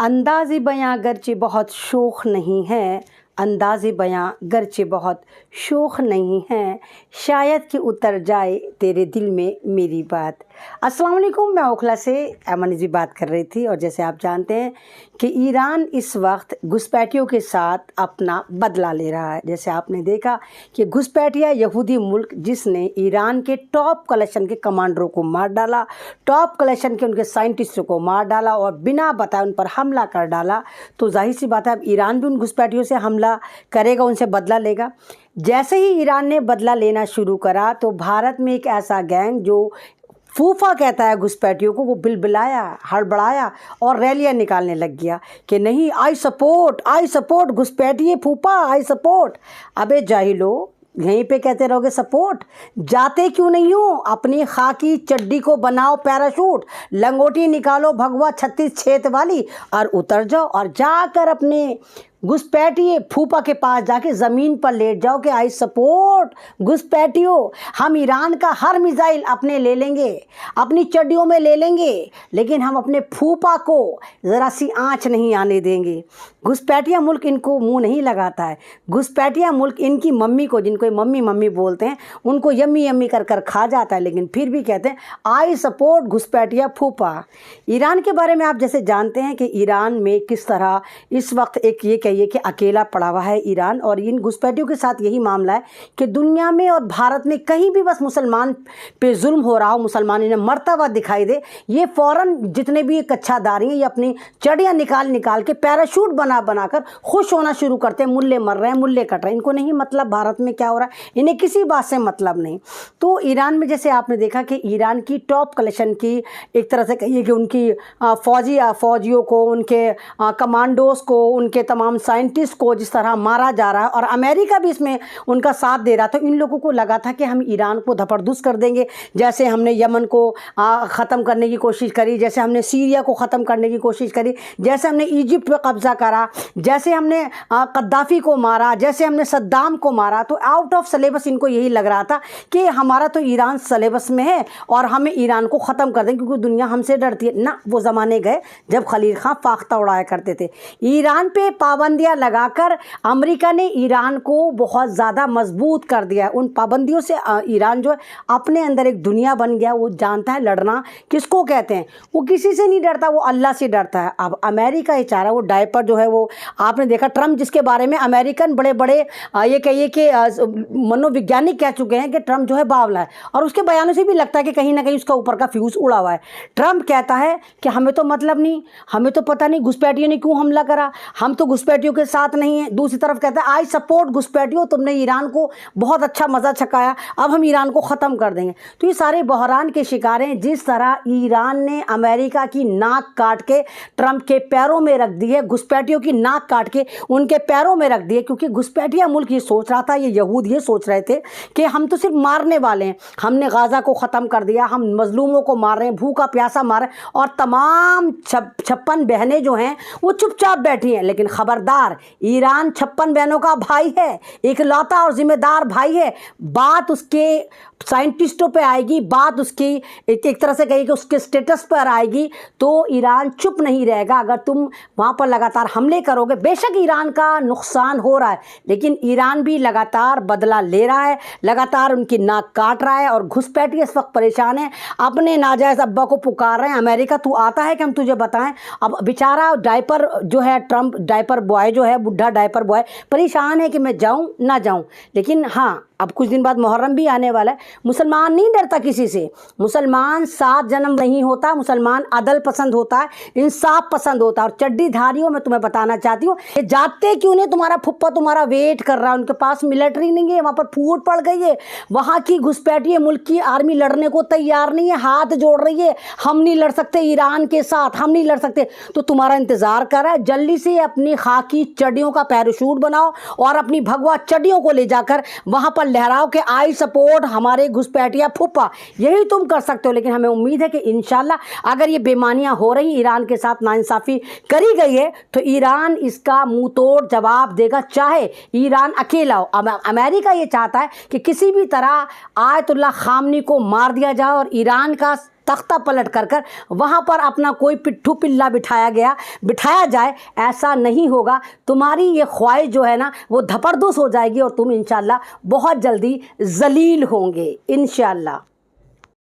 انداز بیاں گرچہ بہت شوخ نہیں ہے، انداز بیاں گرچہ بہت شوخ نہیں ہے، شاید کہ اتر جائے تیرے دل میں میری بات۔ السلام علیکم، میں اوکھلا سے ایمن جی بات کر رہی تھی، اور جیسے آپ جانتے ہیں کہ ایران اس وقت گھسپیٹیوں کے ساتھ اپنا بدلہ لے رہا ہے۔ جیسے آپ نے دیکھا کہ گھسپیٹیا یہودی ملک جس نے ایران کے ٹاپ کلیکشن کے کمانڈروں کو مار ڈالا، ٹاپ کلیکشن کے ان کے سائنٹسٹوں کو مار ڈالا اور بنا بتائے ان پر حملہ کر ڈالا، تو ظاہر سی بات ہے اب ایران بھی ان گھسپیٹیوں سے حملہ کرے گا، ان سے بدلہ لے گا۔ جیسے ہی ایران نے بدلہ لینا شروع کرا تو بھارت میں ایک ایسا گینگ جو پھوپھا کہتا ہے گھسپیٹیوں کو، وہ بلبلایا، ہڑبڑایا اور ریلیاں نکالنے لگ گیا کہ نہیں، آئی سپورٹ گھسپیٹیے پھوپھا، آئی سپورٹ۔ ابے جاہلو، یہیں پہ کہتے رہو گے سپورٹ، جاتے کیوں نہیں ہو؟ اپنی خاکی چڈی کو بناؤ پیراشوٹ، لنگوٹی نکالو بھگوا 36 چھید والی اور اتر جاؤ، اور جا کر اپنے گھسپیٹیے پھوپھا کے پاس جا کے زمین پر لیٹ جاؤ کہ آئی سپورٹ گھسپیٹیو، ہم ایران کا ہر میزائل اپنے لے لیں گے، اپنی چڈیوں میں لے لیں گے، لیکن ہم اپنے پھوپھا کو ذرا سی آنچ نہیں آنے دیں گے۔ گھسپیٹیا ملک ان کو منہ نہیں لگاتا ہے، گھسپیٹیا ملک ان کی ممی کو، جن کو ممی ممی بولتے ہیں، ان کو یمی یمی کر کر کھا جاتا ہے، لیکن پھر بھی کہتے ہیں آئی سپورٹ گھسپیٹیا پھوپھا۔ ایران کے بارے میں آپ جیسے جانتے ہیں کہ ایران میں کس طرح اس وقت ایک یہ کہیے کہ اکیلا پڑا ہوا ہے ایران، اور ان گھسپیٹیوں کے ساتھ یہی معاملہ ہے کہ دنیا میں اور بھارت میں کہیں بھی بس مسلمان پہ ظلم ہو رہا ہو، مسلمان انہیں مرتا ہوا دکھائی دے، یہ فوراً جتنے بھی کچھا داری ہیں یہ اپنی چڑیاں نکال کے پیراشوٹ بنا کر خوش ہونا شروع کرتے ہیں، ملے مر رہے ہیں، ملے کٹ رہے ہیں، ان کو نہیں مطلب بھارت میں کیا ہو رہا ہے، انہیں کسی بات سے مطلب نہیں۔ تو ایران میں جیسے آپ نے دیکھا کہ ایران کی ٹاپ کلیکشن کی ایک طرح سے کہیے کہ ان کی فوجیوں کو، ان کے کمانڈوز کو، ان کے تمام سائنٹسٹ کو جس طرح مارا جا رہا ہے، اور امریکہ بھی اس میں ان کا ساتھ دے رہا تھا، ان لوگوں کو لگا تھا کہ ہم ایران کو دھپڑدوس کر دیں گے، جیسے ہم نے یمن کو ختم کرنے کی کوشش کری، جیسے ہم نے سیریا کو ختم کرنے کی کوشش کری، جیسے ہم نے ایجپٹ پہ قبضہ کرا، جیسے ہم نے قذافی کو مارا، جیسے ہم نے صدام کو مارا۔ تو آؤٹ آف سلیبس ان کو یہی لگ رہا تھا کہ ہمارا تو ایران سلیبس میں ہے اور ہمیں ایران کو ختم کر دیں کیونکہ دنیا ہم سے ڈرتی ہے۔ نہ، وہ زمانے گئے جب خلیل خان فاختہ اڑایا کرتے تھے۔ ایران پہ پابندیاں لگا کر امریکہ نے ایران کو بہت زیادہ مضبوط کر دیا ہے۔ ان پابندیوں سے ایران جو ہے اپنے اندر ایک دنیا بن گیا، وہ جانتا ہے لڑنا کس کو کہتے ہیں، وہ کسی سے نہیں ڈرتا، وہ اللہ سے ڈرتا ہے۔ اب امریکہ یہ چاہ رہا ہے، وہ ڈائپر جو ہے، وہ آپ نے دیکھا ٹرمپ جس کے بارے میں امریکن بڑے بڑے یہ کہیے کہ منو وگیانک کہہ چکے ہیں کہ ٹرمپ جو ہے باولا ہے، اور اس کے بیانوں سے بھی لگتا ہے کہ کہیں نہ کہیں اس کا اوپر کا فیوز اڑا ہوا ہے۔ ٹرمپ کہتا ہے کہ ہمیں تو مطلب نہیں، ہمیں تو پتہ نہیں گھسپیٹیوں نے کیوں حملہ کرا، ہم تو گھسپیٹیوں کے ساتھ نہیں ہیں۔ دوسری طرف کہتا ہے آئی سپورٹ گھسپیٹیوں، تم نے ایران کو بہت اچھا مزہ چکایا، اب ہم ایران کو ختم کر دیں گے۔ تو یہ سارے بحران کے شکار ہیں۔ جس طرح ایران نے امریکہ کی ناک کاٹ کے ٹرمپ کے پیروں میں رکھ دی ہے، گھسپیٹیوں کی ناک کاٹ کے ان کے پیروں میں رکھ دی ہے، کیونکہ گھسپیٹیا ملک یہ سوچ رہا تھا، یہ یہود یہ سوچ رہے تھے کہ ہم تو صرف مارنے والے ہیں، ہم نے غازہ کو ختم کر دیا، ہم مظلوموں کو مار رہے ہیں، بھوکا پیاسا مار رہے ہیں، اور تمام 56 بہنیں جو ہیں وہ چپ چاپ بیٹھی ہیں۔ لیکن خبردار، ایران 56 بہنوں کا بھائی ہے، اکلوتا اور ذمہ دار بھائی ہے۔ بات اس کے سائنٹسٹوں پہ آئے گی، بات اس کی ایک طرح سے کہیے کہ اس کے سٹیٹس پر آئے گی، تو ایران چپ نہیں رہے گا۔ اگر تم وہاں پر لگاتار حملے کرو گے، بے شک ایران کا نقصان ہو رہا ہے، لیکن ایران بھی لگاتار بدلہ لے رہا ہے، لگاتار ان کی ناک کاٹ رہا ہے، اور گھسپیٹی اس وقت پریشان ہیں، اپنے ناجائز ابا کو پکار رہے ہیں، امریکہ تو آتا ہے کہ ہم تجھے بتائیں۔ اب بیچارہ ڈائپر جو ہے، ٹرمپ ڈائپر بوائے جو ہے، بڈھا ڈائپر بوائے پریشان ہے کہ میں جاؤں نہ جاؤں۔ لیکن ہاں، اب کچھ دن بعد محرم بھی آنے والا ہے۔ مسلمان نہیں ڈرتا کسی سے، مسلمان 7 جنم نہیں ہوتا، مسلمان عدل پسند ہوتا ہے، انصاف پسند ہوتا ہے۔ اور چڈی دھاریوں میں تمہیں بتانا چاہتی ہوں کہ جاتے کیوں نہیں، تمہارا پھپھا تمہارا ویٹ کر رہا ہے، ان کے پاس ملٹری نہیں ہے، وہاں پر پھوٹ پڑ گئی ہے، وہاں کی گھسپیٹیے ملک کی آرمی لڑنے کو تیار نہیں ہے، ہاتھ جوڑ رہی ہے، ہم نہیں لڑ سکتے ایران کے ساتھ، ہم نہیں لڑ سکتے۔ تو تمہارا انتظار کر رہا ہے، جلدی سے اپنی خاکی چڈیوں کا پیراشوٹ بناؤ اور اپنی بھگوا چڈیوں کو لے جا کر وہاں پر لہراؤ کہ آئی سپورٹ ہمارے گھسپیٹیا پھپھا۔ یہی تم کر سکتے ہو، لیکن ہمیں امید ہے کہ انشاءاللہ اگر یہ بےمانیاں ہو رہی، ایران کے ساتھ ناانصافی کری گئی ہے، تو ایران اس کا منہ توڑ جواب دے گا، چاہے ایران اکیلا ہو۔ امریکہ یہ چاہتا ہے کہ کسی بھی طرح آیت اللہ خامنی کو مار دیا جائے اور ایران کا تختہ پلٹ کر وہاں پر اپنا کوئی پٹھو پلا بٹھایا جائے، ایسا نہیں ہوگا۔ تمہاری یہ خواہش جو ہے نا وہ دھپردوس ہو جائے گی اور تم انشاءاللہ بہت جلدی ذلیل ہوں گے انشاءاللہ۔